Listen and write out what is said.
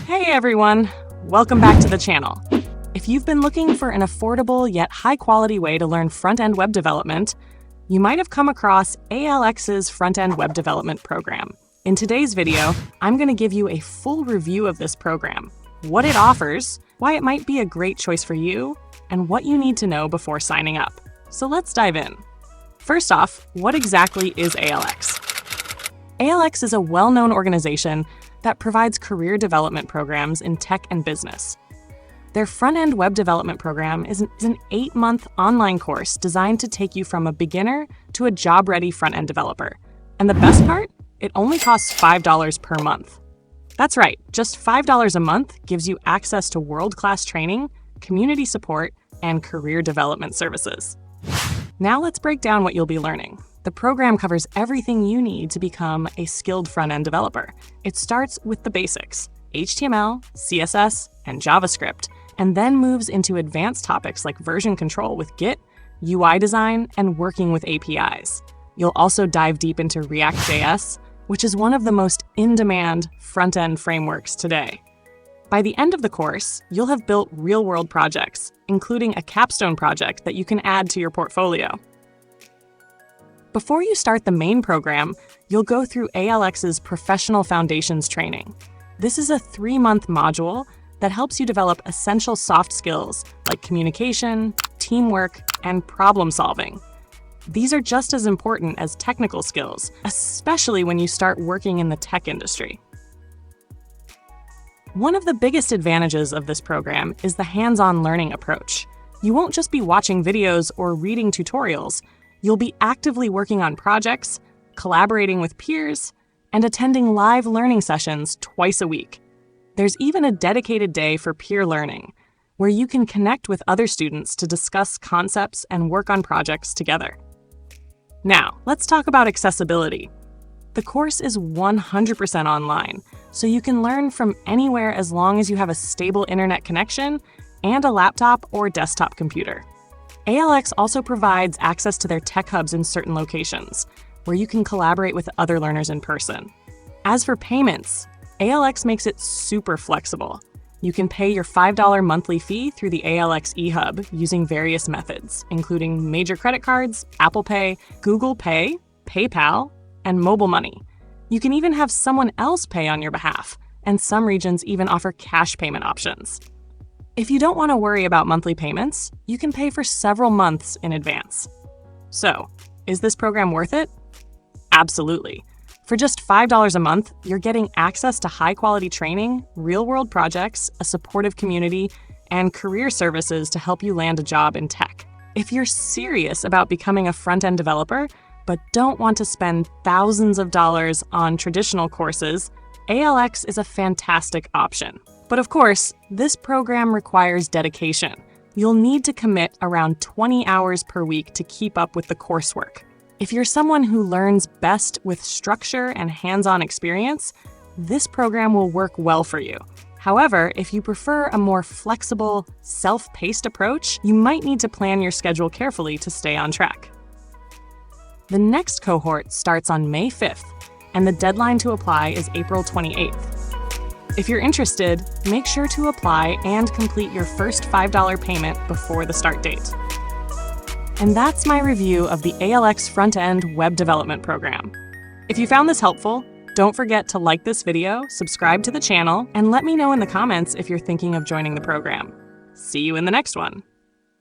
Hey everyone, welcome back to the channel. If you've been looking for an affordable yet high-quality way to learn front-end web development, you might have come across ALX's front-end web development program. In today's video, I'm going to give you a full review of this program, what it offers, why it might be a great choice for you, and what you need to know before signing up. So let's dive in. First off, what exactly is ALX? ALX is a well-known organization that provides career development programs in tech and business. Their front-end web development program is an 8-month online course designed to take you from a beginner to a job-ready front-end developer. And the best part? It only costs $5 per month. That's right, just $5 a month gives you access to world-class training, community support, and career development services. Now let's break down what you'll be learning. The program covers everything you need to become a skilled front-end developer. It starts with the basics, HTML, CSS, and JavaScript, and then moves into advanced topics like version control with Git, UI design, and working with APIs. You'll also dive deep into React.js, which is one of the most in-demand front-end frameworks today. By the end of the course, you'll have built real-world projects, including a capstone project that you can add to your portfolio. Before you start the main program, you'll go through ALX's Professional Foundations training. This is a 3-month module that helps you develop essential soft skills like communication, teamwork, and problem solving. These are just as important as technical skills, especially when you start working in the tech industry. One of the biggest advantages of this program is the hands-on learning approach. You won't just be watching videos or reading tutorials. You'll be actively working on projects, collaborating with peers, and attending live learning sessions twice a week. There's even a dedicated day for peer learning, where you can connect with other students to discuss concepts and work on projects together. Now, let's talk about accessibility. The course is 100% online, so you can learn from anywhere as long as you have a stable internet connection and a laptop or desktop computer. ALX also provides access to their tech hubs in certain locations, where you can collaborate with other learners in person. As for payments, ALX makes it super flexible. You can pay your $5 monthly fee through the ALX eHub using various methods, including major credit cards, Apple Pay, Google Pay, PayPal, and mobile money. You can even have someone else pay on your behalf, and some regions even offer cash payment options. If you don't want to worry about monthly payments, you can pay for several months in advance. So, is this program worth it? Absolutely. For just $5 a month, you're getting access to high-quality training, real-world projects, a supportive community, and career services to help you land a job in tech. If you're serious about becoming a front-end developer, but don't want to spend thousands of dollars on traditional courses, ALX is a fantastic option. But of course, this program requires dedication. You'll need to commit around 20 hours per week to keep up with the coursework. If you're someone who learns best with structure and hands-on experience, this program will work well for you. However, if you prefer a more flexible, self-paced approach, you might need to plan your schedule carefully to stay on track. The next cohort starts on May 5th, and the deadline to apply is April 28th. If you're interested, make sure to apply and complete your first $5 payment before the start date. And that's my review of the ALX Front-End Web Development Program. If you found this helpful, don't forget to like this video, subscribe to the channel, and let me know in the comments if you're thinking of joining the program. See you in the next one.